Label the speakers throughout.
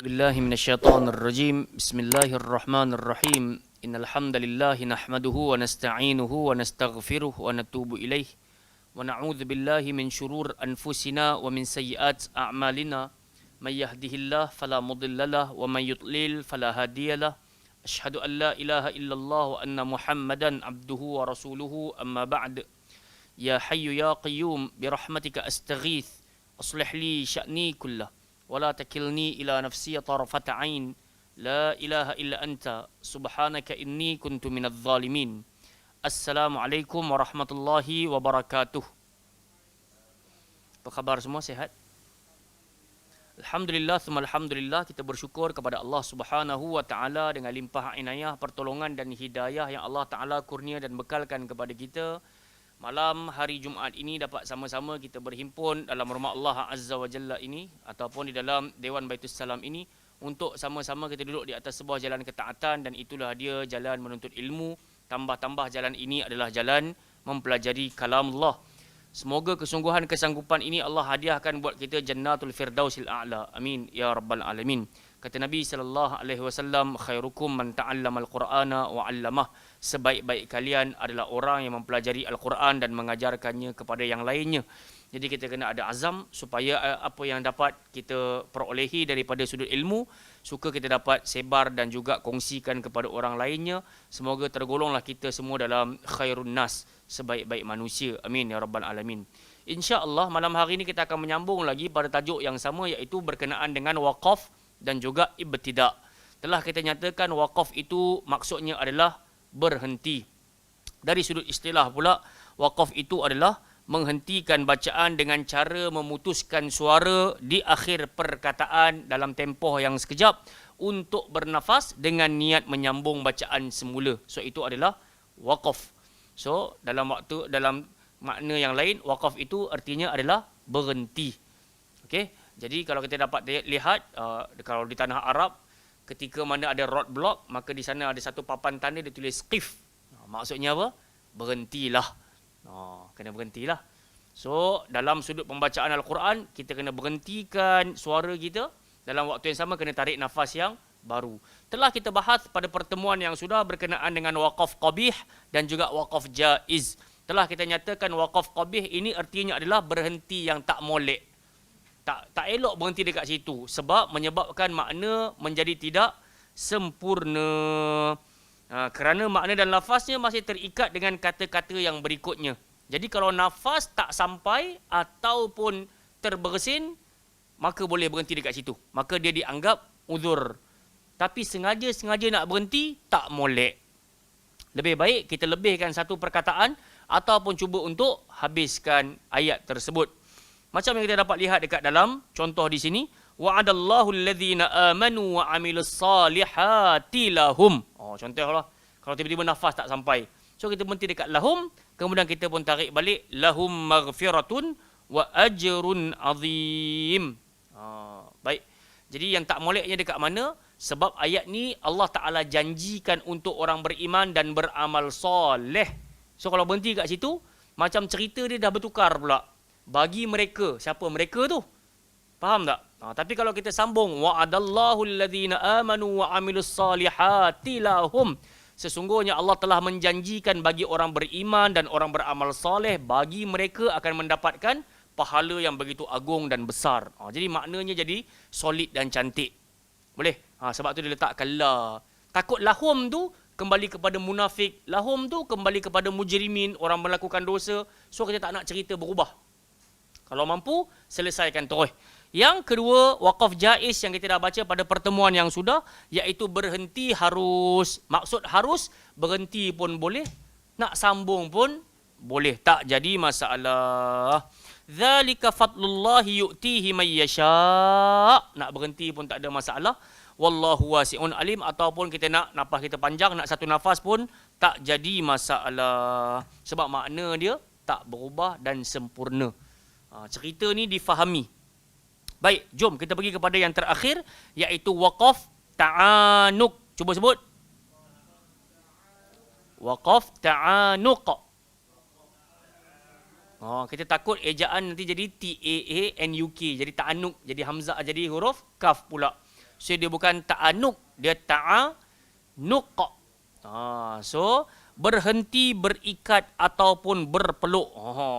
Speaker 1: بالله من الشيطان الرجيم بسم الله الرحمن الرحيم إن الحمد لله نحمده ونستعينه ونستغفره ونتوب إليه ونعوذ بالله من شرور أنفسنا ومن سيئات أعمالنا من يهده الله فلا مضل له ومن يضلل فلا هادي له أشهد أن لا إله إلا الله وأن محمدا عبده ورسوله أما بعد يا حي يا قيوم برحمتك أستغيث أصلح لي شأني كله ولا تكلني إلى نفسي طرفة عين لا إله إلا أنت سبحانك إني كنت من الظالمين السلام عليكم ورحمة الله وبركاته. Apa khabar semua, sihat? Alhamdulillah, thumma alhamdulillah, kita bersyukur kepada Allah Subhanahu wa taala dengan limpah inayah, pertolongan dan hidayah yang Allah taala kurnia dan bekalkan kepada kita. Malam hari Jumaat ini dapat sama-sama kita berhimpun dalam rumah Allah Azza wa Jalla ini ataupun di dalam Dewan Baitus Salam ini untuk sama-sama kita duduk di atas sebuah jalan ketaatan, dan itulah dia jalan menuntut ilmu. Tambah-tambah jalan ini adalah jalan mempelajari kalam Allah. Semoga kesungguhan kesanggupan ini Allah hadiahkan buat kita Jannatul Firdausil A'la. Amin ya rabbal alamin. Kata Nabi sallallahu alaihi wasallam, khairukum man ta'allama al-Qur'ana wa 'allamah. Sebaik-baik kalian adalah orang yang mempelajari Al-Quran dan mengajarkannya kepada yang lainnya. Jadi kita kena ada azam supaya apa yang dapat kita perolehi daripada sudut ilmu, suka kita dapat sebar dan juga kongsikan kepada orang lainnya. Semoga tergolonglah kita semua dalam khairun nas, sebaik-baik manusia. Amin ya rabbal alamin. InsyaAllah malam hari ini kita akan menyambung lagi pada tajuk yang sama, iaitu berkenaan dengan waqaf dan juga ibtidak. Telah kita nyatakan waqaf itu maksudnya adalah berhenti. Dari sudut istilah pula, waqaf itu adalah menghentikan bacaan dengan cara memutuskan suara di akhir perkataan dalam tempoh yang sekejap untuk bernafas dengan niat menyambung bacaan semula. So itu adalah waqaf. So dalam makna yang lain, waqaf itu artinya adalah berhenti. Okey. Jadi kalau kita dapat lihat kalau di tanah Arab, ketika mana ada roadblock, maka di sana ada satu papan tanda dia tulis qif. Maksudnya apa? Berhentilah. Kena berhentilah. So dalam sudut pembacaan Al-Quran, kita kena berhentikan suara kita. Dalam waktu yang sama kena tarik nafas yang baru. Telah kita bahas pada pertemuan yang sudah berkenaan dengan waqaf qabih dan juga waqaf jaiz. Telah kita nyatakan waqaf qabih ini artinya adalah berhenti yang tak molek. Tak elok berhenti dekat situ sebab menyebabkan makna menjadi tidak sempurna. Kerana makna dan lafaznya masih terikat dengan kata-kata yang berikutnya. Jadi kalau nafas tak sampai ataupun terbersin, maka boleh berhenti dekat situ. Maka dia dianggap uzur. Tapi sengaja nak berhenti, tak molek. Lebih baik kita lebihkan satu perkataan ataupun cuba untuk habiskan ayat tersebut. Macam yang kita dapat lihat dekat dalam contoh di sini, wa'adallahu alladhina amanu wa 'amilus salihati lahum. Contohlah, kalau tiba-tiba nafas tak sampai. So kita berhenti dekat lahum, kemudian kita pun tarik balik lahum maghfiratun wa ajrun azim. Baik. Jadi yang tak moleknya dekat mana? Sebab ayat ni Allah Taala janjikan untuk orang beriman dan beramal soleh. So kalau berhenti kat situ, macam cerita dia dah bertukar pula. Bagi mereka, siapa mereka tu? Faham tak? Tapi kalau kita sambung, wa'adallahu alladhina amanu wa 'amilus salihati lahum. Sesungguhnya Allah telah menjanjikan bagi orang beriman dan orang beramal soleh, bagi mereka akan mendapatkan pahala yang begitu agung dan besar. Jadi maknanya jadi solid dan cantik. Boleh? Sebab tu dia letakkan la. Takut lahum tu kembali kepada munafik, lahum tu kembali kepada mujrimin, orang melakukan dosa. So kita tak nak cerita berubah. Kalau mampu, selesaikan terus. Yang kedua, waqaf jaiz yang kita dah baca pada pertemuan yang sudah, iaitu berhenti harus. Maksud harus, berhenti pun boleh, nak sambung pun boleh. Tak jadi masalah. Dzalika fadlullahi yu'tihi may yasha'. Nak berhenti pun tak ada masalah. Wallahu wasi'un alim. Ataupun kita nak nafas kita panjang, nak satu nafas pun tak jadi masalah. Sebab makna dia tak berubah dan sempurna. Cerita ni difahami. Baik, jom kita pergi kepada yang terakhir, iaitu waqaf ta'anuq. Cuba sebut. Waqaf ta'anuq. Kita takut ejaan nanti jadi T-A-A-N-U-K. Jadi ta'anuq, jadi hamzah, jadi huruf kaf pula. So dia bukan ta'anuk, dia ta'anuq. So berhenti, berikat ataupun berpeluk.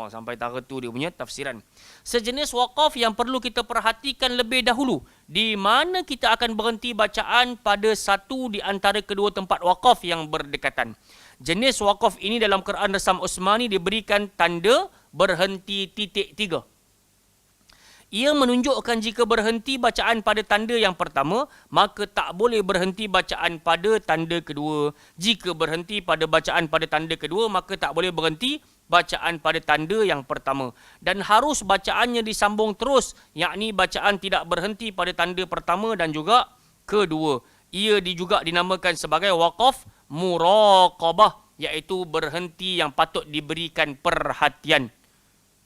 Speaker 1: Sampai tara tu dia punya tafsiran. Sejenis waqaf yang perlu kita perhatikan lebih dahulu. Di mana kita akan berhenti bacaan pada satu di antara kedua tempat waqaf yang berdekatan. Jenis waqaf ini dalam Quran Rasam Utsmani diberikan tanda berhenti titik 3. Ia menunjukkan jika berhenti bacaan pada tanda yang pertama, maka tak boleh berhenti bacaan pada tanda kedua. Jika berhenti pada bacaan pada tanda kedua, maka tak boleh berhenti bacaan pada tanda yang pertama. Dan harus bacaannya disambung terus, yakni bacaan tidak berhenti pada tanda pertama dan juga kedua. Ia juga dinamakan sebagai waqaf muraqabah, iaitu berhenti yang patut diberikan perhatian.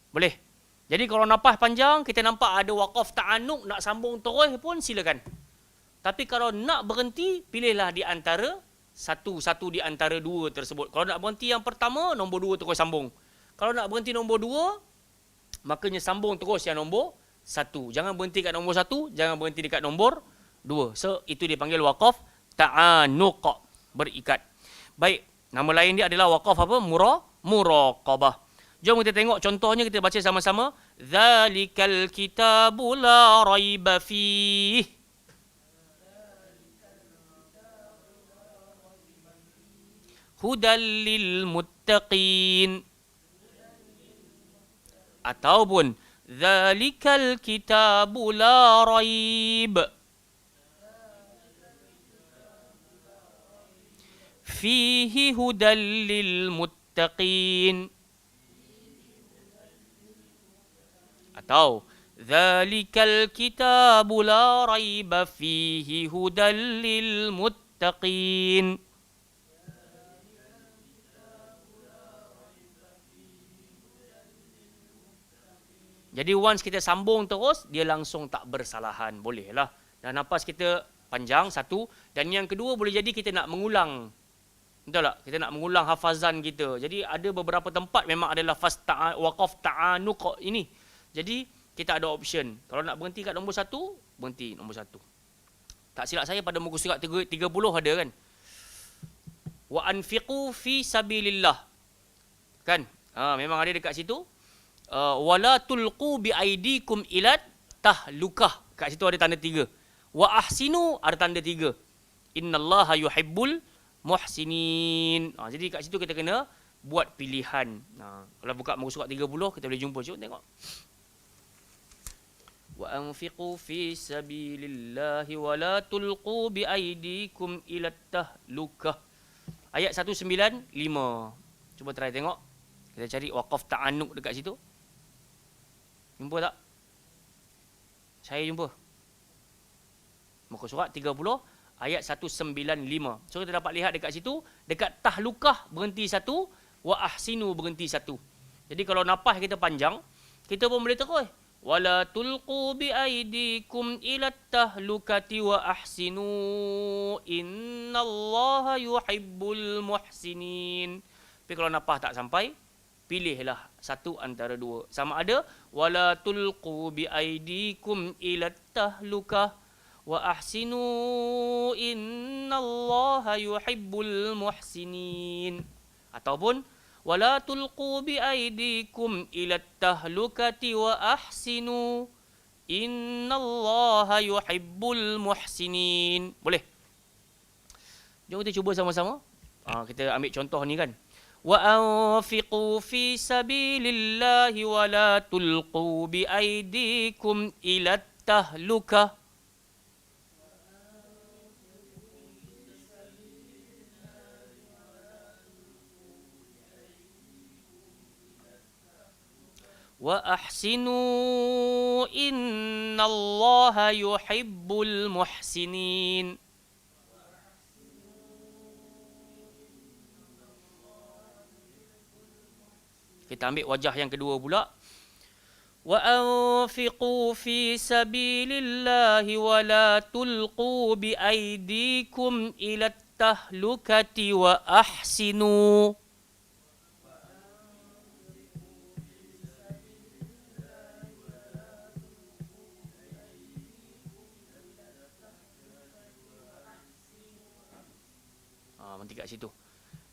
Speaker 1: Boleh? Jadi kalau nafas panjang, kita nampak ada waqaf ta'anuk, nak sambung terus pun silakan. Tapi kalau nak berhenti, pilihlah di antara satu di antara dua tersebut. Kalau nak berhenti yang pertama, nombor 2 terus sambung. Kalau nak berhenti nombor 2, makanya sambung terus yang nombor 1. Jangan berhenti kat nombor 1, jangan berhenti dekat nombor 2. So, itu dipanggil waqaf ta'anuk, berikat. Baik, nama lain dia adalah waqaf apa? Muraqabah. Jom kita tengok contohnya, kita baca sama-sama. Zalikal kitabu la raiba fih. Hudal lil muttaqin. Ataupun zalikal kitabu la raib fihi hudal lil muttaqin. Atau dzalikal kitabu la raiba fihi hudal lil muttaqin. Jadi once kita sambung terus, dia langsung tak bersalahan. Bolehlah. Dan nafas kita panjang, satu. Dan yang kedua, boleh jadi kita nak mengulang. Betul tak? Kita nak mengulang hafazan kita. Jadi ada beberapa tempat memang ada lafaz waqaf ta'anuq ini. Jadi kita ada option. Kalau nak berhenti kat nombor 1, berhenti nombor 1. Tak silap saya pada muka surat 30 ada kan? Wa anfiqu fi sabilillah. Kan? Memang ada dekat situ. Wala tulqu bi aidikum ilat tahlukah. Kat situ ada tanda 3. Wa ahsinu ada tanda 3. Innallaha yuhibbul muhsinin. Jadi kat situ kita kena buat pilihan. Kalau buka muka surat 30 kita boleh jumpa. Cuba tengok. Wa anfiqu fi sabilillahi wa la tulqu bi aidikum ila tahlukah. Ayat 195. Cuba try tengok. Kita cari waqaf ta'anuk dekat situ. Jumpa tak? Saya jumpa. Muka surat 30 ayat 195. So kita dapat lihat dekat situ, dekat tahlukah berhenti 1, wa ahsinu berhenti 1. Jadi kalau nafas kita panjang, kita pun boleh terus. Wala tulqu bi aidikum ila tahlukati wa ahsinu innallaha yuhibbul muhsinin. Tapi kalau nafas tak sampai, pilihlah satu antara dua. Sama ada wala tulqu bi aidikum ila tahlukah wa ahsinu innallaha yuhibbul muhsinin. Ataupun wala tulqu bi aidikum ila tahlukati wa ahsinu innallaha yuhibbul muhsinin. Boleh? Jom kita cuba sama-sama. Kita ambil contoh ni kan. Wa anfiqu fi sabilillahi wa la tulqu bi aidikum ila tahlukah. Wa ahsinu innallaha yuhibbul muhsinin. Kita ambil wajah yang kedua pula. Wa anfiqu fi sabilillahi wa la tulqu bi aidikum ila tahlukati wa ahsinu. berhenti kat situ.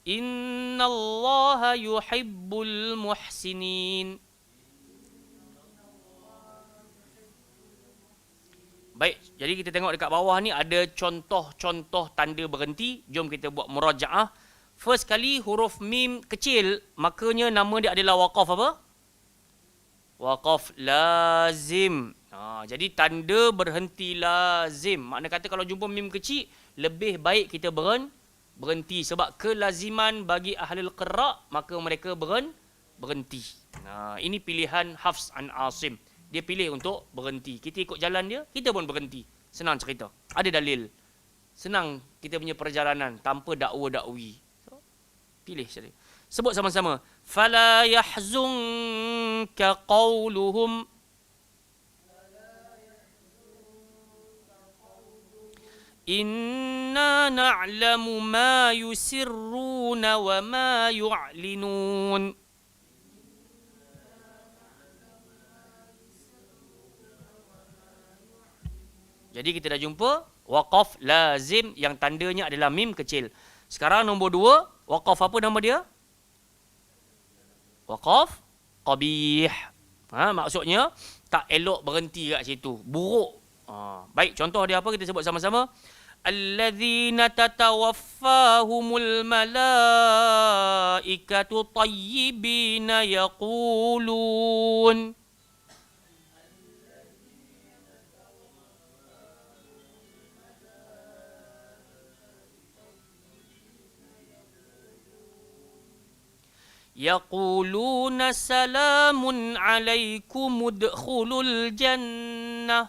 Speaker 1: Innallaha yuhibbul muhsinin. Baik, jadi kita tengok dekat bawah ni ada contoh-contoh tanda berhenti. Jom kita buat murajaah. First kali huruf mim kecil, makanya nama dia adalah waqaf apa? Waqaf lazim. Jadi tanda berhenti lazim. Makna kata kalau jumpa mim kecil, lebih baik kita berhenti. Sebab kelaziman bagi ahlul qira', maka mereka berhenti. Ini pilihan Hafs an Asim. Dia pilih untuk berhenti. Kita ikut jalan dia, kita pun berhenti. Senang cerita. Ada dalil. Senang kita punya perjalanan tanpa dakwa-dakwi. So, pilih saja. Sebut sama-sama. Fala yahzunka qawluhum. Inna na'lamu ma yusirruna wa ma yu'linun. Jadi kita dah jumpa waqaf lazim yang tandanya adalah mim kecil. Sekarang nombor 2, waqaf apa nama dia? Waqaf qabih. Maksudnya tak elok berhenti kat situ. Buruk. Baik, contoh dia apa kita sebut sama-sama? Alladzina tatawaffahumul malaikatu tayyibina yaqulun. Yaquluna salamun alaikum udkhulul jannah.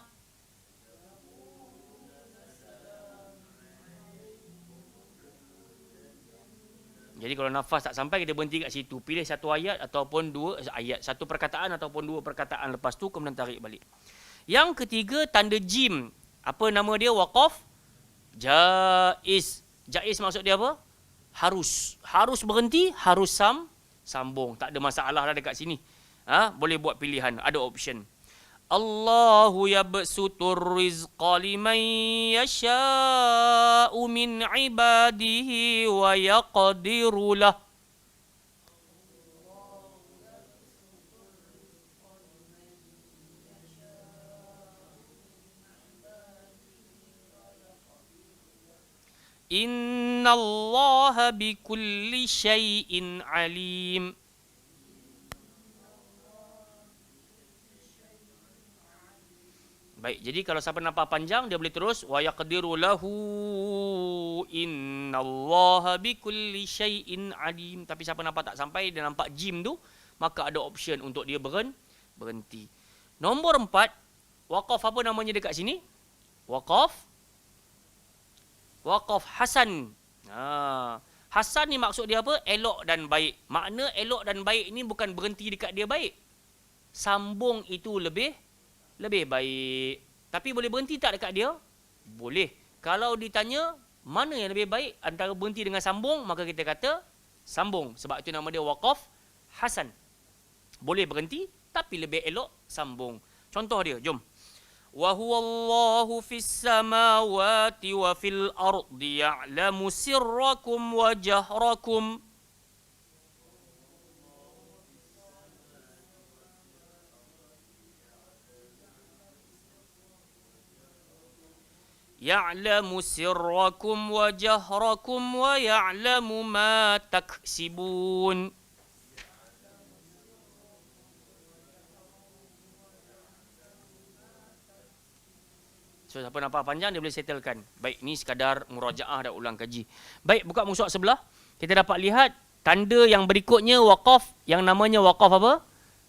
Speaker 1: Jadi kalau nafas tak sampai, kita berhenti kat situ. Pilih satu ayat ataupun dua ayat. Satu perkataan ataupun dua perkataan. Lepas tu kemudian tarik balik. Yang ketiga, tanda jim. Apa nama dia? Waqaf jaiz. Jaiz maksud dia apa? Harus. Harus berhenti, harus sambung. Tak ada masalah lah dekat sini. Boleh buat pilihan. Ada option. Allahu yabsutur rizqa liman yasha'u min ibadihi wa yaqdiru lah. Innallaha bikulli syai'in alim. Baik, jadi kalau siapa nampak panjang, dia boleh terus wa yaqdiru lahu innallaha bikulli syai'in alim. Tapi siapa nampak tak sampai, dia nampak jim tu, maka ada option untuk dia berhenti. Nombor 4, waqaf apa namanya dekat sini? Waqaf hasan. Hasan ni maksud dia apa? Elok dan baik. Makna elok dan baik ni bukan berhenti dekat dia baik. Sambung itu lebih baik. Tapi boleh berhenti tak dekat dia? Boleh. Kalau ditanya mana yang lebih baik antara berhenti dengan sambung, maka kita kata sambung. Sebab itu nama dia waqaf hasan. Boleh berhenti tapi lebih elok sambung. Contoh dia, jom. Wa huwallahu fis samawati wa fil ardi ya'lamu sirrakum wa jahrakum. Ya'lamu sirrakum wa jahrakum wa ya'lamu ma taksibun. So, siapa nampak panjang, dia boleh settlekan. Baik, ni sekadar murajaah dan ulang kaji. Baik, buka muka surat sebelah. Kita dapat lihat tanda yang berikutnya waqaf, yang namanya waqaf apa?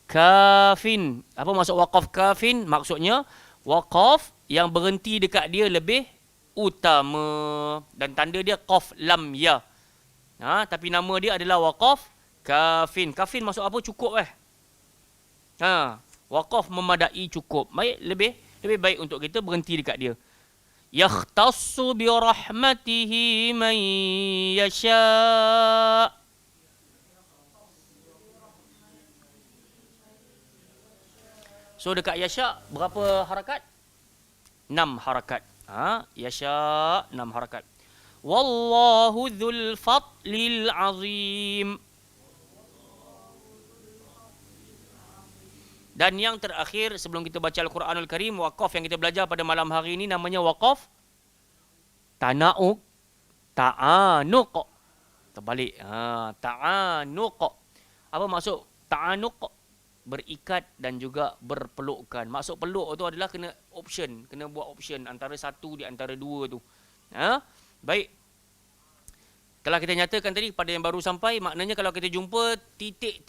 Speaker 1: Kafin. Apa maksud waqaf kafin? Maksudnya waqaf yang berhenti dekat dia lebih utama. Dan tanda dia qaf lam ya. Tapi nama dia adalah waqaf kafin. Kafin maksud apa? Cukup waqaf memadai, cukup. Baik, lebih baik untuk kita berhenti dekat dia. Yakhtassu bi rahmatihi man yasha'. So dekat yasha' berapa harakat? 6 harakat. Yasha' 6 harakat. Wallahu dzul fadlil azim. Dan yang terakhir sebelum kita baca Al-Quranul Karim, waqaf yang kita belajar pada malam hari ini namanya waqaf ta'anuq. Terbalik. Ta'anuq. Apa maksud ta'anuq? Berikat dan juga berpelukan. Maksud peluk tu adalah kena option, kena buat option antara satu di antara dua tu. Baik. Telah kita nyatakan tadi pada yang baru sampai, maknanya kalau kita jumpa titik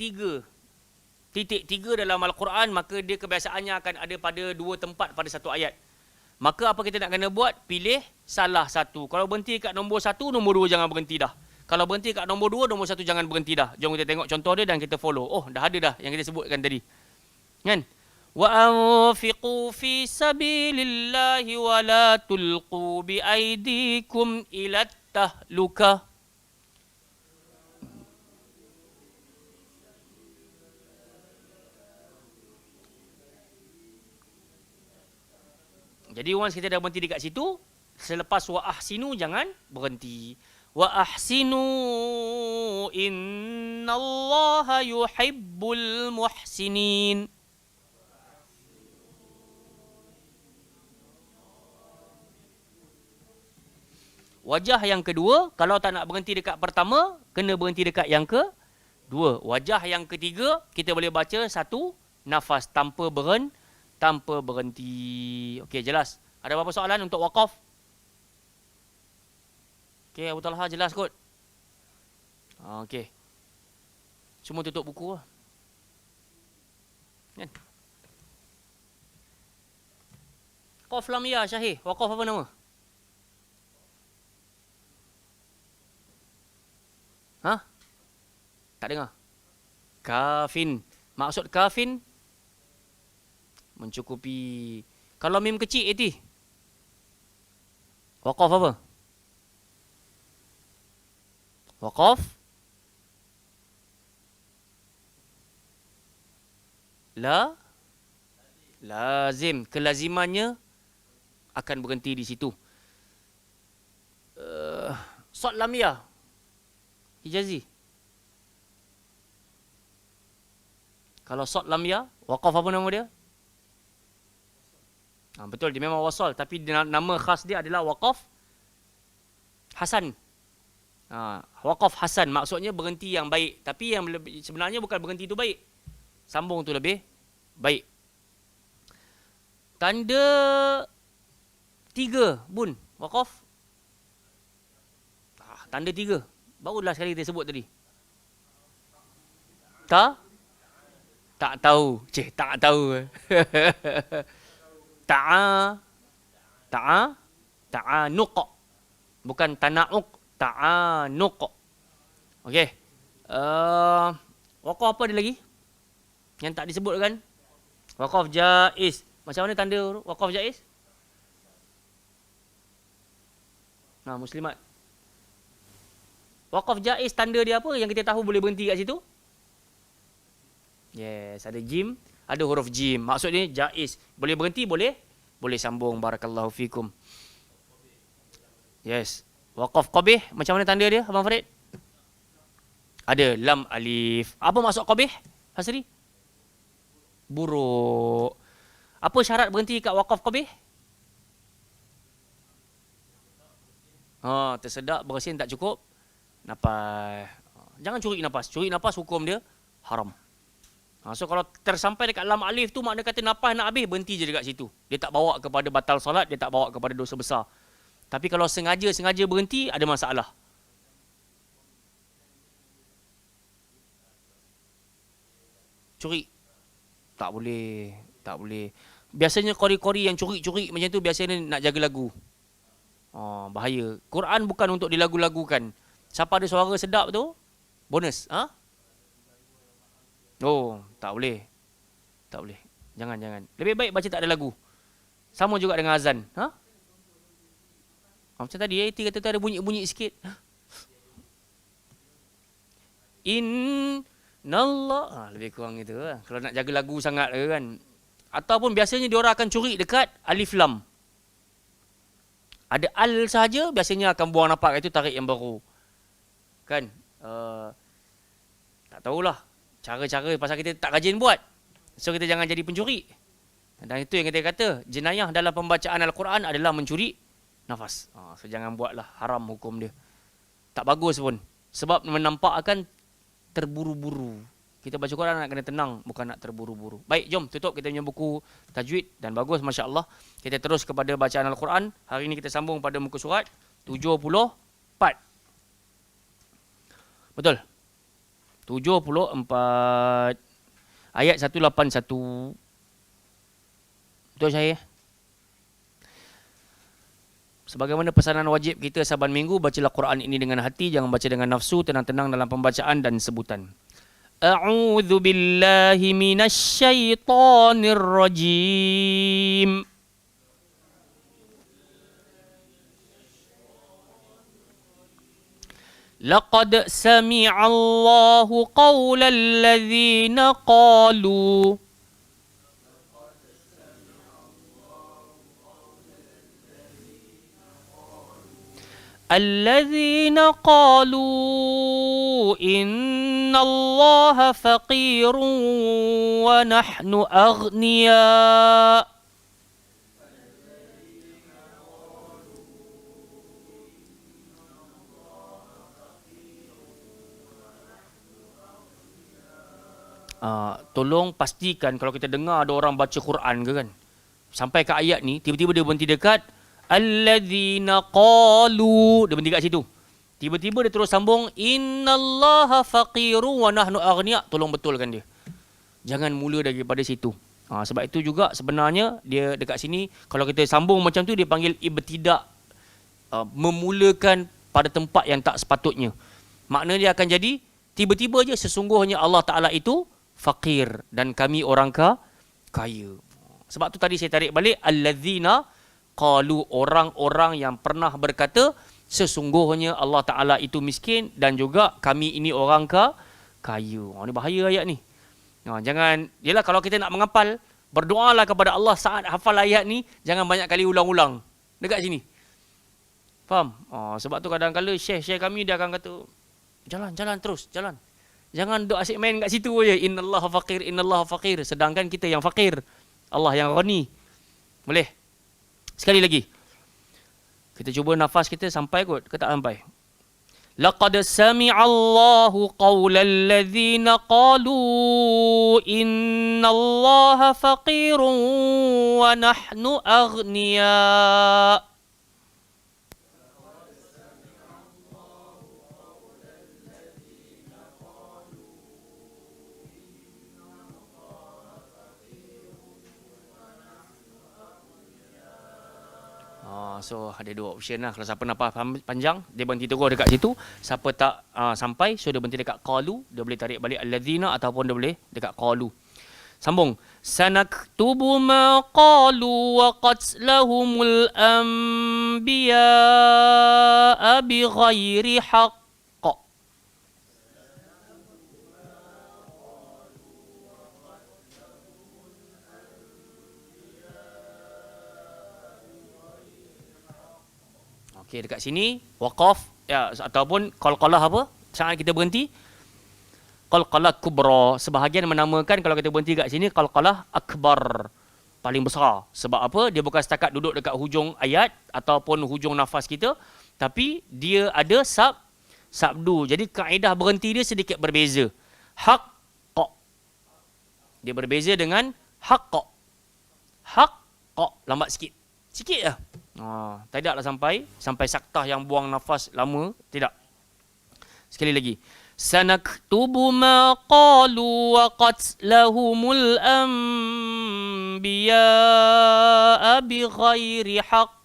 Speaker 1: tiga dalam Al-Quran, maka dia kebiasaannya akan ada pada dua tempat pada satu ayat. Maka apa kita nak kena buat? Pilih salah satu. Kalau berhenti kat nombor satu, nombor dua jangan berhenti dah. Kalau berhenti kat nombor dua, nombor satu jangan berhenti dah. Jom kita tengok contoh dia dan kita follow. Oh, dah ada dah yang kita sebutkan tadi. Kan? Wa anfiqu fi sabilillahi wa la tulqu bi aidikum ila tahlukah. Jadi once kita dah berhenti dekat situ, selepas wa ahsinu jangan berhenti. Wa ahsinu innallaha yuhibbul muhsinin. Wajah yang kedua, kalau tak nak berhenti dekat pertama, kena berhenti dekat yang kedua. Wajah yang ketiga, kita boleh baca satu nafas tanpa berhenti. Okey, jelas. Ada apa-apa soalan untuk waqaf? Okey, Abu Talha jelas kot. Okey. Semua tutup buku lah. Kan? Qaf lam ya Syahir. Waqaf apa nama? Tak dengar. Kafin. Maksud kafin mencukupi. Kalau mim kecil, Eti, waqaf apa? Waqaf lazim. Kelazimannya akan berhenti di situ. Sod lamiyah Hijazi. Kalau sod lamiyah, waqaf apa nama dia? Betul, dia memang wasal, tapi nama khas dia adalah waqaf hasan. Waqaf hasan maksudnya berhenti yang baik, tapi yang sebenarnya bukan berhenti itu baik, sambung tu lebih baik. Tanda 3 bun waqaf. Tanda 3 barulah sekali kita sebut tadi. Tak tahu. Tak tahu. Ta'anuq. Bukan tana'uq. Ta'anuq. Okey. Waqaf apa dia lagi? Yang tak disebutkan? Waqaf jaiz. Macam mana tanda waqaf jaiz? Muslimat. Waqaf jaiz tanda dia apa? Yang kita tahu boleh berhenti kat situ? Yes, ada jim. Ada huruf jim. Maksudnya jaiz. Boleh berhenti, boleh sambung. Barakallahu fikum. Yes. Waqaf qabih, macam mana tanda dia, Abang Farid? Ada lam alif. Apa maksud qabih, Hasri? Buruk. Apa syarat berhenti kat waqaf qabih? Tersedak, bersin tak cukup. Nafas. Jangan curi nafas. Curi nafas hukum dia haram. So kalau tersampai dekat lam alif tu, makna kata nafas nak habis, berhenti je dekat situ. Dia tak bawa kepada batal solat, dia tak bawa kepada dosa besar. Tapi kalau sengaja berhenti, ada masalah. Curi. Tak boleh. Biasanya kori-kori yang curi-curi macam tu biasanya nak jaga lagu. Bahaya. Quran bukan untuk dilagu-lagukan. Siapa ada suara sedap tu, bonus. Tak boleh. Jangan. Lebih baik baca tak ada lagu. Sama juga dengan azan. Macam tadi, Iti kata tu ada bunyi-bunyi sikit. Innallah. Lebih kurang gitu lah. Kalau nak jaga lagu sangat kan. Ataupun biasanya diorang akan curi dekat alif lam. Ada al saja biasanya akan buang nafas, itu tarik yang baru. Kan? Tak tahulah cara-cara pasal kita tak rajin buat. So kita jangan jadi pencuri. Dan itu yang kita kata, jenayah dalam pembacaan Al-Quran adalah mencuri nafas. So jangan buatlah, haram hukum dia. Tak bagus pun. Sebab menampakkan terburu-buru. Kita baca Quran nak kena tenang, bukan nak terburu-buru. Baik, jom tutup kita punya buku tajwid dan bagus, Masya Allah. Kita terus kepada bacaan Al-Quran. Hari ini kita sambung pada muka surat 74. Betul? 74. Ayat 181. Betul saya? Sebagaimana pesanan wajib kita saban minggu, bacalah Quran ini dengan hati, jangan baca dengan nafsu, tenang-tenang dalam pembacaan dan sebutan. A'udzu billahi minasyaitonir rajim. Laqad sami'allahu qaulal ladzina qalu الذين قالوا إن الله فقير ونحن أغنياء tolong pastikan kalau kita dengar ada orang baca Quran ke kan, sampai ke ayat ni tiba-tiba dia berhenti dekat alladzina qalu, dia berhenti kat situ. Tiba-tiba dia terus sambung innallaha faqiru wa nahnu aghnia. Tolong betulkan dia. Jangan mula daripada situ. Sebab itu juga sebenarnya dia dekat sini kalau kita sambung macam tu dia panggil ibtidak, memulakan pada tempat yang tak sepatutnya. Makna dia akan jadi tiba-tiba je sesungguhnya Allah Taala itu fakir dan kami orang kaya. Sebab tu tadi saya tarik balik alladzina qalu, orang-orang yang pernah berkata sesungguhnya Allah Ta'ala itu miskin dan juga kami ini orang kaya. Ini bahaya ayat ni. Jangan, yelah kalau kita nak menghafal, berdoalah kepada Allah saat hafal ayat ni, jangan banyak kali ulang-ulang. Dekat sini. Faham? Sebab tu kadang-kadang syekh-syekh kami dia akan kata, jalan terus, jalan. Jangan duk asyik main kat situ je. Innallaha faqir, innallaha faqir. Sedangkan kita yang fakir. Allah yang ghani. Boleh? Sekali lagi. Kita cuba nafas kita sampai kot ke tak sampai? Laqad sami'allahu qawlal ladzina qalu innallaha faqirun wa nahnu aghnia. So ada dua option lah. Kalau siapa nafas panjang, dia berhenti terus dekat situ. Siapa tak sampai, so dia berhenti dekat qalu, dia boleh tarik balik alladzina ataupun dia boleh dekat qalu. Sambung. Sanaktubu ma qalu wa qatlahumul anbiya'a bighairi haqq. Okey, dekat sini waqaf ya, ataupun qalqalah apa? Saat kita berhenti qalqalah kubra. Sebahagian menamakan kalau kita berhenti kat sini qalqalah akbar, paling besar. Sebab apa? Dia bukan setakat duduk dekat hujung ayat ataupun hujung nafas kita, tapi dia ada sabdu. Jadi kaedah berhenti dia sedikit berbeza. Haqqa. Dia berbeza dengan haqqa. Haqqa lambat sikit. Sikit lah. Tidaklah sampai saktah yang buang nafas lama, tidak. Sekali lagi. Sanaktubu ma qalu wa qatlahumul anbiya'a bighairi haqq.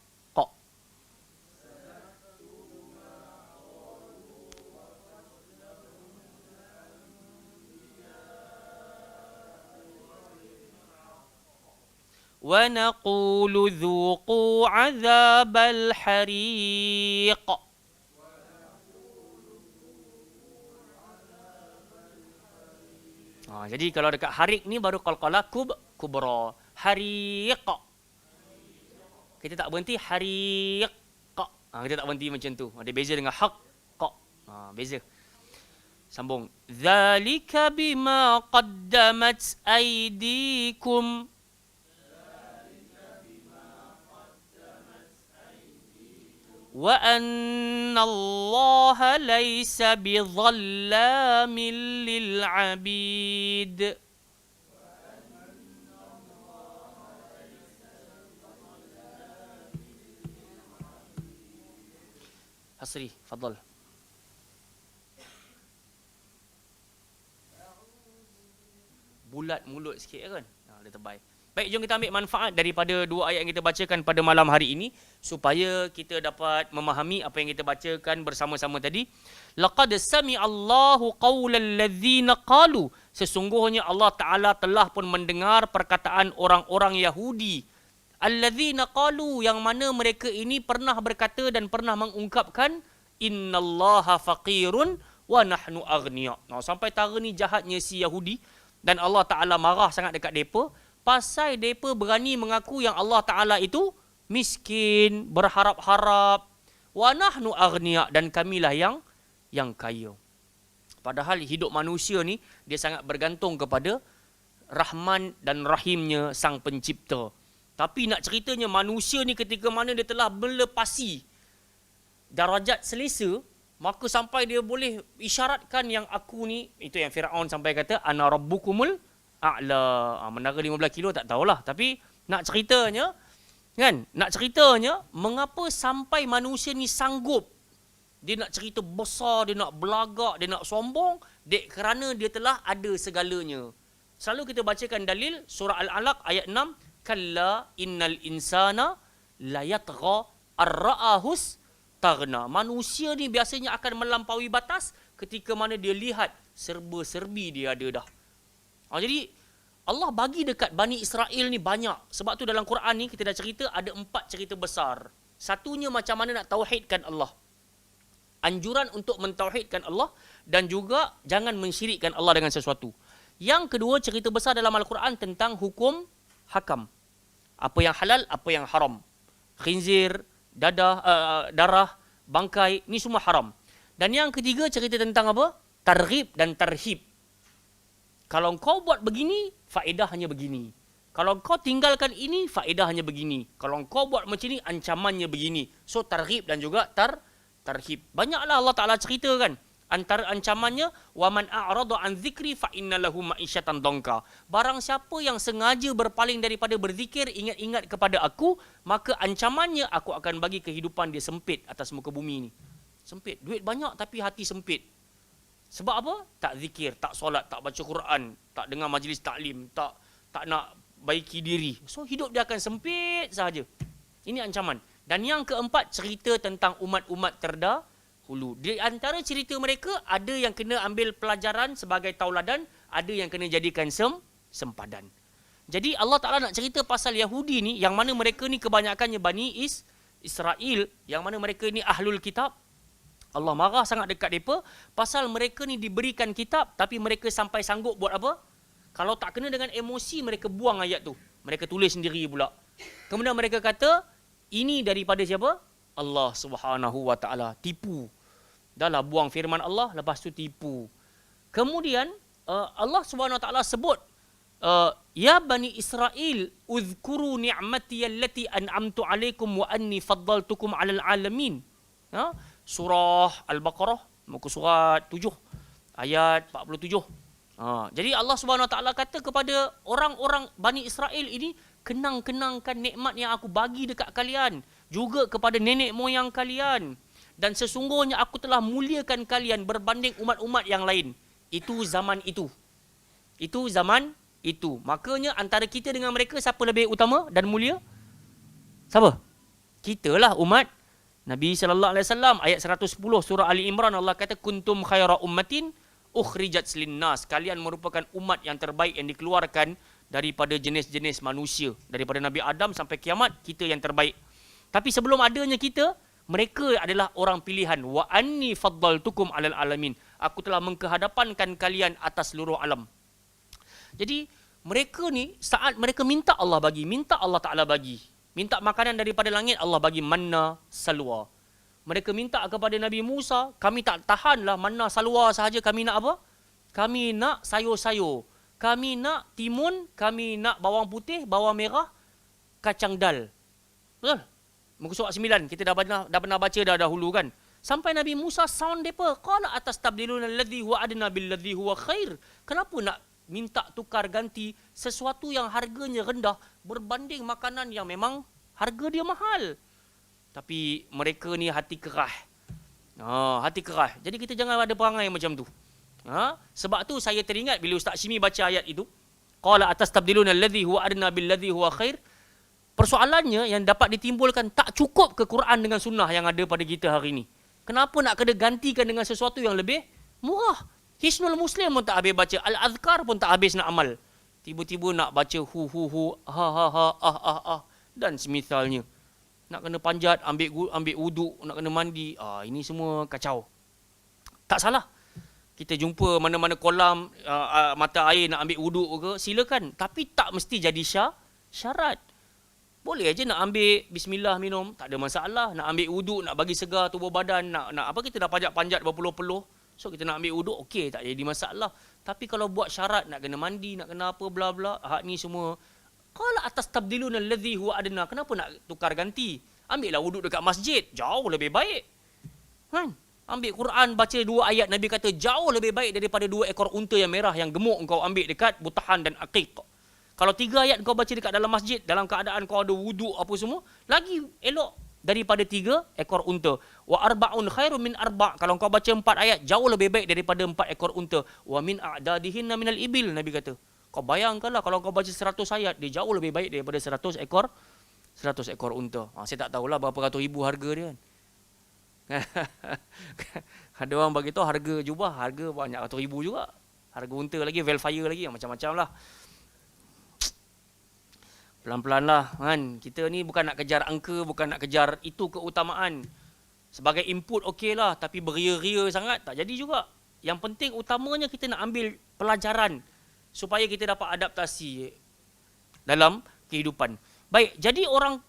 Speaker 1: وَنَقُولُ ذُوقُوا عَذَابَ الْحَرِيقِ. Jadi kalau dekat harik ni baru qalqalah kubra. Hariq. Kita tak berhenti hariq. Kita tak berhenti macam tu. Ada beza dengan haqqa. Beza. Sambung. Dzalika bima qaddamat aydikum. Wa anna Allah laysa bidhallamin lil 'abid. Hasri, fadal. Bulat mulut sikit kan? Dia terbaik. Baik, jom kita ambil manfaat daripada dua ayat yang kita bacakan pada malam hari ini supaya kita dapat memahami apa yang kita bacakan bersama-sama tadi. Laqad sami'allahu qaulal ladzina qalu. Sesungguhnya Allah Ta'ala telah pun mendengar perkataan orang-orang Yahudi. Alladzina qalu, yang mana mereka ini pernah berkata dan pernah mengungkapkan innallaha faqirun wa nahnu aghniya. Sampai tara ni jahatnya si Yahudi dan Allah Ta'ala marah sangat dekat mereka. Pasal mereka berani mengaku yang Allah Ta'ala itu miskin, berharap-harap. Wa nahnu aghniya, dan kamilah yang kaya. Padahal hidup manusia ni, dia sangat bergantung kepada Rahman dan Rahimnya Sang Pencipta. Tapi nak ceritanya manusia ni ketika mana dia telah melepasi darajat selesa, maka sampai dia boleh isyaratkan yang aku ni, itu yang Firaun sampai kata, ana rabbukumul a'la. Menara 15 kilo tak tahulah. Tapi nak ceritanya, mengapa sampai manusia ni sanggup, dia nak cerita besar, dia nak belagak, dia nak sombong, kerana dia telah ada segalanya. Selalu kita bacakan dalil surah Al-Alaq ayat 6, kalla innal insana layatgha ar-ra'ahus taghna. Manusia ni biasanya akan melampaui batas ketika mana dia lihat serba-serbi dia ada dah. Jadi Allah bagi dekat Bani Israel ni banyak. Sebab tu dalam Quran ni kita dah cerita ada 4 cerita besar. Satunya macam mana nak tauhidkan Allah. Anjuran untuk mentauhidkan Allah dan juga jangan mensyirikkan Allah dengan sesuatu. Yang kedua, cerita besar dalam Al-Quran tentang hukum hakam. Apa yang halal, apa yang haram. Khinzir, darah, bangkai, ni semua haram. Dan yang ketiga, cerita tentang apa? Targhib dan tarhib. Kalau kau buat begini, faedah hanya begini. Kalau kau tinggalkan ini, faedah hanya begini. Kalau kau buat macam ni, ancamannya begini. So, targhib dan juga tarhib. Banyaklah Allah Ta'ala ceritakan. Antara ancamannya, وَمَنْ أَعْرَضَ عَنْ ذِكْرِ فَإِنَّ لَهُ مَعِشَةً ضَنْكَ. Barang siapa yang sengaja berpaling daripada berzikir, ingat-ingat kepada aku, maka ancamannya aku akan bagi kehidupan dia sempit atas muka bumi ni. Sempit. Duit banyak tapi hati sempit. Sebab apa? Tak zikir, tak solat, tak baca Quran, tak dengar majlis taklim, tak nak baiki diri. So hidup dia akan sempit sahaja. Ini ancaman. Dan yang keempat, cerita tentang umat-umat terdahulu. Di antara cerita mereka, ada yang kena ambil pelajaran sebagai tauladan, ada yang kena jadikan sempadan. Jadi Allah Ta'ala nak cerita pasal Yahudi ni, yang mana mereka ni kebanyakannya Bani Israel, yang mana mereka ni Ahlul Kitab. Allah marah sangat dekat mereka pasal mereka ni diberikan kitab tapi mereka sampai sanggup buat apa? Kalau tak kena dengan emosi, mereka buang ayat tu. Mereka tulis sendiri pula. Kemudian mereka kata, ini daripada siapa? Allah Subhanahu Wa Ta'ala. Tipu. Dahlah buang firman Allah, lepas tu tipu. Kemudian Allah Subhanahu Wa Ta'ala sebut, ya Bani Israel, uzkuru ni'mati allati an'amtu alaikum wa anni faddaltukum 'alal alamin. Surah Al-Baqarah, muka surat 7, ayat 47. Jadi Allah Subhanahu Wa Ta'ala kata kepada orang-orang Bani Israel ini, kenang-kenangkan nikmat yang aku bagi dekat kalian, juga kepada nenek moyang kalian. Dan sesungguhnya aku telah muliakan kalian berbanding umat-umat yang lain. Itu zaman itu. Itu zaman itu. Makanya antara kita dengan mereka, siapa lebih utama dan mulia? Siapa? Kitalah umat Nabi sallallahu alaihi wasallam. Ayat 110 surah Ali Imran, Allah kata kuntum khaira ummatin ukhrijat linnas. Kalian merupakan umat yang terbaik yang dikeluarkan daripada jenis-jenis manusia. Daripada Nabi Adam sampai kiamat, kita yang terbaik. Tapi sebelum adanya kita, mereka adalah orang pilihan. Wa anni faddaltukum 'alal alamin. Aku telah mengkehadapankan kalian atas seluruh alam. Jadi mereka ni saat mereka minta Allah bagi, minta Allah Ta'ala bagi. Minta makanan daripada langit, Allah bagi manna, salwa. Mereka minta kepada Nabi Musa, kami tak tahanlah manna salwa sahaja, kami nak apa? Kami nak sayur-sayur. Kami nak timun, kami nak bawang putih, bawang merah, kacang dal. Betul? Muka surat 9, kita dah pernah baca dah dahulu kan. Sampai Nabi Musa sound depa, qala atastabdiluna alladhi huwa adna billadhi huwa khair. Kenapa nak minta tukar ganti sesuatu yang harganya rendah berbanding makanan yang memang harga dia mahal? Tapi mereka ni hati kerah. Hati kerah. Jadi kita jangan ada perangai macam tu. Sebab tu saya teringat bila Ustaz Syimi baca ayat itu, qala atastabdiluna alladhi huwa adna billadhi huwa khair. Persoalannya yang dapat ditimbulkan, tak cukup ke Quran dengan sunnah yang ada pada kita hari ini. Kenapa nak kena gantikan dengan sesuatu yang lebih murah? Hisnul Muslim pun tak habis baca, Al-Azkar pun tak habis nak amal. Tiba-tiba nak baca hu ha ha ha ah ah ah dan semisalnya. Nak kena panjat, ambil wuduk, nak kena mandi. Ini semua kacau. Tak salah. Kita jumpa mana-mana kolam mata air nak ambil wuduk ke, silakan. Tapi tak mesti jadi syarat. Boleh aja nak ambil bismillah minum, tak ada masalah. Nak ambil wuduk, nak bagi segar tubuh badan, nak apa kita dah panjat-panjat berpeluh-peluh. So kita nak ambil wuduk, okey, tak jadi masalah. Tapi kalau buat syarat, nak kena mandi, nak kena apa, bla bla, hak ni semua. Qala atastabdiluna alladhi huwa adna. Kenapa nak tukar ganti? Ambillah wuduk dekat masjid, jauh lebih baik. Kan? Ambil Quran, baca 2 ayat, Nabi kata jauh lebih baik daripada 2 ekor unta yang merah yang gemuk kau ambil dekat Butahan dan Aqiq. Kalau 3 ayat kau baca dekat dalam masjid, dalam keadaan kau ada wuduk apa semua, lagi elok daripada 3 ekor unta. Wa arba'un khairum min arba'. Kalau kau baca 4 ayat, jauh lebih baik daripada 4 ekor unta. Wa min a'dadihinna minal ibil, Nabi kata. Kau bayangkanlah kalau kau baca 100 ayat, dia jauh lebih baik daripada 100 ekor unta. Saya tak tahulah berapa ratus ribu harga dia kan. Ada orang bagi tahu harga jubah, harga banyak ratus ribu juga. Harga unta lagi, Velfire lagi, macam-macam lah. Pelan-pelan lah kan. Kita ni bukan nak kejar angka, bukan nak kejar itu keutamaan. Sebagai input okey lah, tapi beria-ria sangat tak jadi juga. Yang penting utamanya kita nak ambil pelajaran supaya kita dapat adaptasi dalam kehidupan. Baik, jadi orang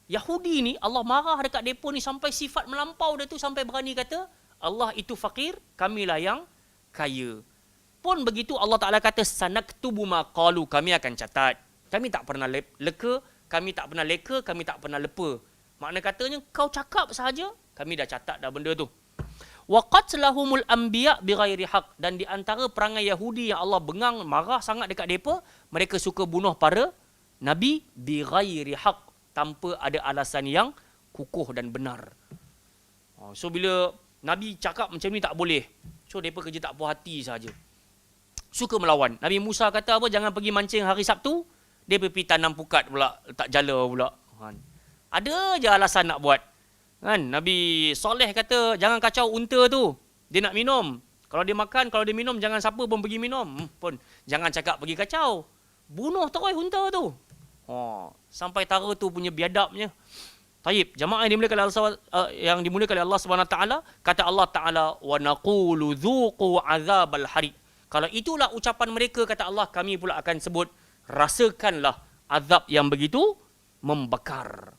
Speaker 1: Yahudi ni Allah marah dekat depa ni sampai sifat melampau dia tu, sampai berani kata Allah itu fakir, kamilah yang kaya. Pun begitu Allah Taala kata sanaktubu ma qalu, kami akan catat. Kami tak pernah leka, kami tak pernah leka, kami tak pernah lepa. Makna katanya kau cakap sahaja, kami dah catat dah benda tu. Wa qatlahumul anbiya bighairi haq, dan di antara perangai Yahudi yang Allah bengang marah sangat dekat depa, mereka suka bunuh para nabi bighairi haq, tanpa ada alasan yang kukuh dan benar. So bila nabi cakap macam ni tak boleh. So depa kerja tak puas hati saja. Suka melawan. Nabi Musa kata apa? Jangan pergi mancing hari Sabtu. Dia pergi tanam pukat pula, letak jala pula. Ada je alasan nak buat. Kan? Nabi Soleh kata, jangan kacau unta tu. Dia nak minum. Kalau dia makan, kalau dia minum, jangan siapa pun pergi minum. Pun jangan cakap pergi kacau. Bunuh terus unta tu. Sampai tara tu punya biadabnya. Taib, jamaah yang dimuliakan oleh Allah Subhanahu Wa Taala, kata Allah Taala, wa naqulu dzuqu azabal hariq. Kalau itulah ucapan mereka, kata Allah, kami pula akan sebut, rasakanlah azab yang begitu membakar.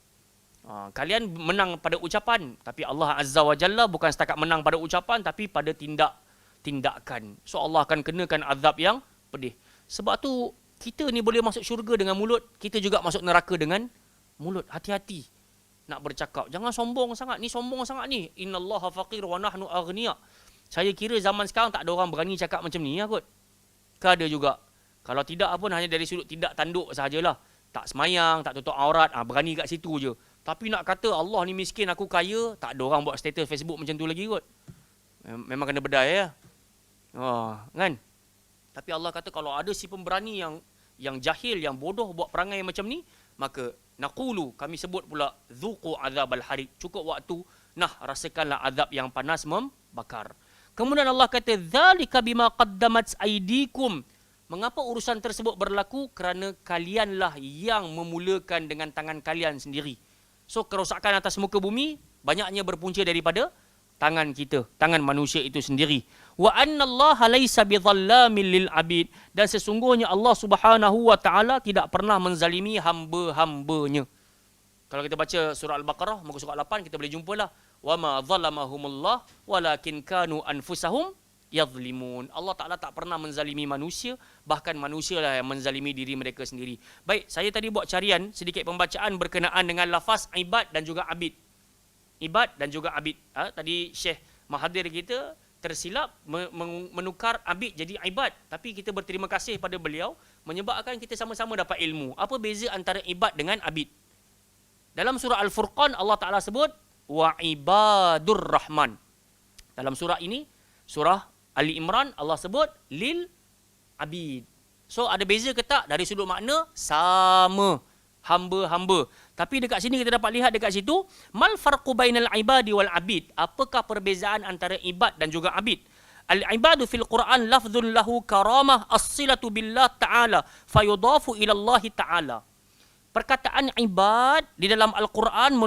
Speaker 1: Kalian menang pada ucapan, tapi Allah Azza wa Jalla bukan setakat menang pada ucapan, tapi pada tindakan. So Allah akan kenakan azab yang pedih. Sebab tu kita ni boleh masuk syurga dengan mulut, kita juga masuk neraka dengan mulut. Hati-hati nak bercakap. Jangan sombong sangat. Ni sombong sangat ni. Innallaha faqir wa nahnu aghnia. Saya kira zaman sekarang tak ada orang berani cakap macam ni kot. Ada juga. Kalau tidak pun hanya dari sudut tindak tanduk sahajalah. Tak semayang, tak tutup aurat, berani kat situ je. Tapi nak kata Allah ni miskin, aku kaya, tak ada orang buat status Facebook macam tu lagi kot. Memang kena bedai ya. Kan? Tapi Allah kata kalau ada si pemberani yang jahil, yang bodoh buat perangai macam ni, maka naqulu, kami sebut pula, dzuqu azabal hariq. Cukup waktu, rasakanlah azab yang panas membakar. Kemudian Allah kata, dzalika bima qaddamat aydikum. Mengapa urusan tersebut berlaku? Kerana kalianlah yang memulakan dengan tangan kalian sendiri. So kerosakan atas muka bumi banyaknya berpunca daripada tangan kita, tangan manusia itu sendiri. Wa annallaha laisa bidhallamin lil abid, dan sesungguhnya Allah Subhanahu wa taala tidak pernah menzalimi hamba-hambanya. Kalau kita baca surah Al-Baqarah muka surat 8, kita boleh jumpalah wa ma zalamahumullah walakin kanu anfusahum yadhlimun. Allah Ta'ala tak pernah menzalimi manusia, bahkan manusia lah yang menzalimi diri mereka sendiri. Baik, saya tadi buat carian sedikit pembacaan berkenaan dengan lafaz ibad dan juga abid. Ibad dan juga abid. Tadi Syekh Mahathir kita tersilap menukar abid jadi ibad, tapi kita berterima kasih pada beliau menyebabkan kita sama-sama dapat ilmu. Apa beza antara ibad dengan abid? Dalam surah Al-Furqan Allah Ta'ala sebut wa ibadur rahman. Dalam surah ini, surah Ali Imran, Allah sebut lil abid. So ada beza ke tak? Dari sudut makna sama, hamba-hamba. Tapi dekat sini kita dapat lihat dekat situ, mal farqu bainal ibadi wal abid. Apakah perbezaan antara ibad dan juga abid? Al-ibadu fil Quran lafzun lahu karamah as-silatu billah ta'ala fayudafu ila Allah ta'ala. Perkataan ibad di dalam Al-Quran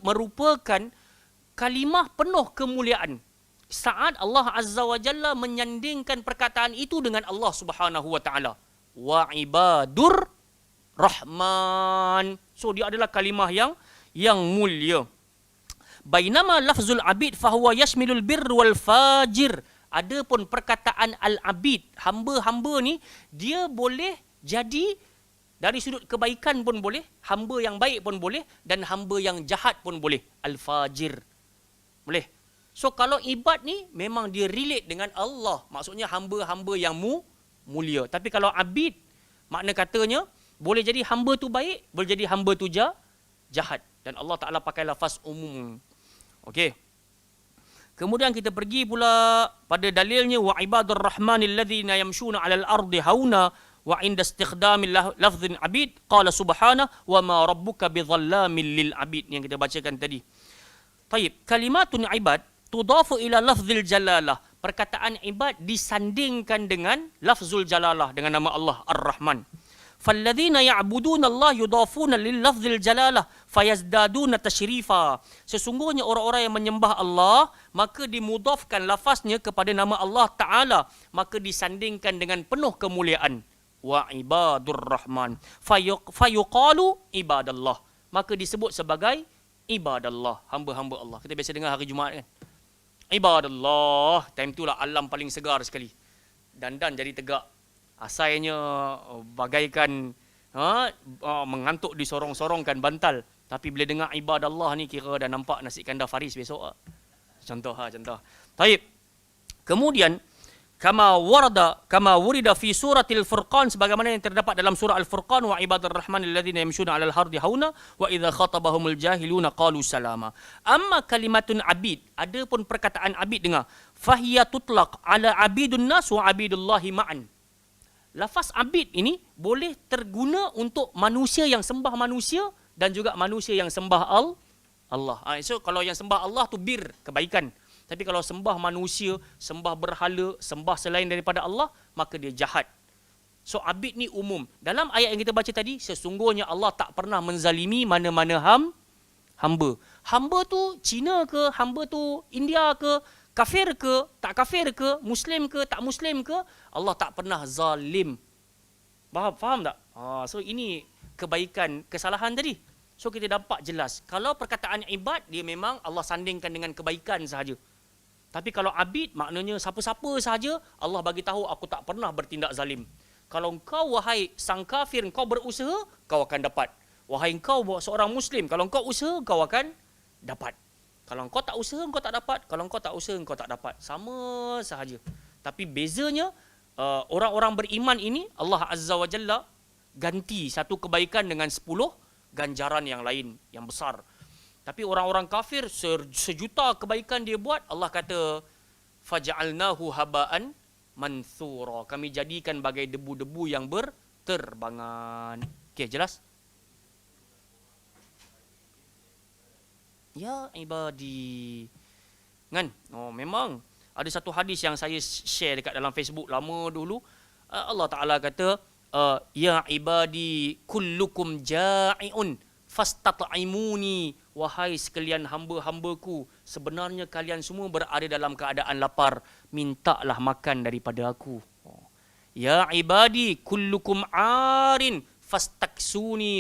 Speaker 1: merupakan kalimah penuh kemuliaan. Saat Allah Azza wa Jalla menyandingkan perkataan itu dengan Allah Subhanahu wa Ta'ala. Wa ibadur rahman. So dia adalah kalimah yang mulia. Bainama lafzul abid fahuwa yashmilul birr wal fajir. Adapun perkataan al-abid, hamba-hamba ni, dia boleh jadi dari sudut kebaikan pun boleh, hamba yang baik pun boleh, dan hamba yang jahat pun boleh. Al-fajir. Boleh. So kalau ibad ni memang dia relate dengan Allah. Maksudnya hamba-hamba yang mulia. Tapi kalau abid, makna katanya boleh jadi hamba tu baik, boleh jadi hamba tu jahat. Dan Allah Ta'ala pakai lafaz umum. Okey. Kemudian kita pergi pula pada dalilnya wa ibadur rahmanil ladzina yamshuna 'alal ardi hauna wa 'inda istikhdamil lafdhin abid qala subhanahu wa ma rabbuka bidhallamin lil abid yang kita bacakan tadi. Taib, kalimatun ibad tudafu ila lafzil jalalah. Perkataan ibad disandingkan dengan lafzul jalalah, dengan nama Allah Ar-Rahman. Falladzina ya'buduna Allah yudafuna lil lafzil jalalah fayazdaduna tashrifa. Sesungguhnya orang-orang yang menyembah Allah, maka dimudafkan lafaznya kepada nama Allah Ta'ala, maka disandingkan dengan penuh kemuliaan. Wa ibadur rahman fayuqalu ibadallah, maka disebut sebagai ibadallah, hamba-hamba Allah. Kita biasa dengar hari Jumaat kan, ibadallah, time tu lah alam paling segar sekali. Dandan jadi tegak. Asalnya bagaikan mengantuk disorong-sorongkan bantal. Tapi bila dengar ibadallah ni kira dah nampak nasi kandar Faris besok. Contoh. Taib. Kemudian kama wurida fi suratil Furqan, sebagaimana yang terdapat dalam surah Al-Furqan, wa ibadur rahmanil ladzina yamshuna 'alal ardi hauna wa idza khatabahumul jahiluna qalu salama. Amma kalimatun abid, adapun perkataan abid dengar, fahiya tutlaq 'ala abidun nas wa abidullahi ma'an. Lafaz abid ini boleh terguna untuk manusia yang sembah manusia dan juga manusia yang sembah Allah. So kalau yang sembah Allah tu bir, kebaikan. Tapi kalau sembah manusia, sembah berhala, sembah selain daripada Allah, maka dia jahat. So abid ni umum. Dalam ayat yang kita baca tadi, sesungguhnya Allah tak pernah menzalimi mana-mana hamba. Hamba tu Cina ke, hamba tu India ke, kafir ke, tak kafir ke, Muslim ke, tak Muslim ke, Allah tak pernah zalim. Faham tak? So ini kebaikan, kesalahan tadi. So kita dapat jelas. Kalau perkataan ibad, dia memang Allah sandingkan dengan kebaikan sahaja. Tapi kalau abid, maknanya siapa-siapa sahaja, Allah bagi tahu aku tak pernah bertindak zalim. Kalau engkau, wahai sang kafir, engkau berusaha, kau akan dapat. Wahai engkau seorang Muslim, kalau engkau usaha, kau akan dapat. Kalau engkau tak usaha, engkau tak dapat. Kalau engkau tak usaha, engkau tak dapat. Sama sahaja. Tapi bezanya, orang-orang beriman ini, Allah Azza wa Jalla ganti satu kebaikan dengan 10 ganjaran yang lain, yang besar. Tapi orang-orang kafir, sejuta kebaikan dia buat, Allah kata, faja'alnahu haba'an manthura. Kami jadikan bagai debu-debu yang berterbangan. Okey, jelas? Ya ibadi. Kan? Memang ada satu hadis yang saya share dekat dalam Facebook lama dulu. Allah Ta'ala kata, ya ibadi kullukum ja'i'un fastat'imuni. Wahai sekalian hamba-hambaku, sebenarnya kalian semua berada dalam keadaan lapar, mintalah makan daripada aku. Ya ibadi kullukum arin fastaksuni.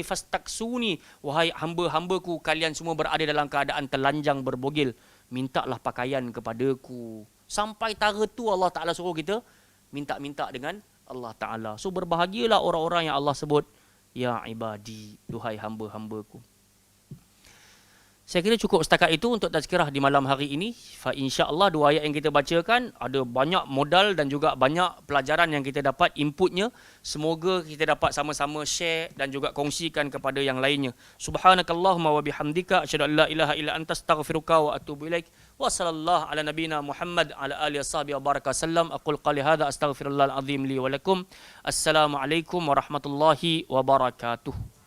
Speaker 1: Wahai hamba-hambaku, kalian semua berada dalam keadaan telanjang berbogil, mintalah pakaian kepadaku. Sampai tara tu Allah Ta'ala suruh kita minta-minta dengan Allah Ta'ala. So berbahagialah orang-orang yang Allah sebut, ya ibadi, duhai hamba-hambaku. Saya kira cukup setakat itu untuk tazkirah di malam hari ini. Fa insya-Allah dua ayat yang kita bacakan ada banyak modal dan juga banyak pelajaran yang kita dapat inputnya. Semoga kita dapat sama-sama share dan juga kongsikan kepada yang lainnya. Subhanakallahumma wa bihamdika asyhadu an la ilaha illa anta astaghfiruka wa atubu ilaik. Wa sallallahu ala nabiyyina Muhammad ala alihi washabihi wa baraka sallam. Aqul qali hadza astaghfirullahal azim li wa lakum. Assalamualaikum warahmatullahi wabarakatuh.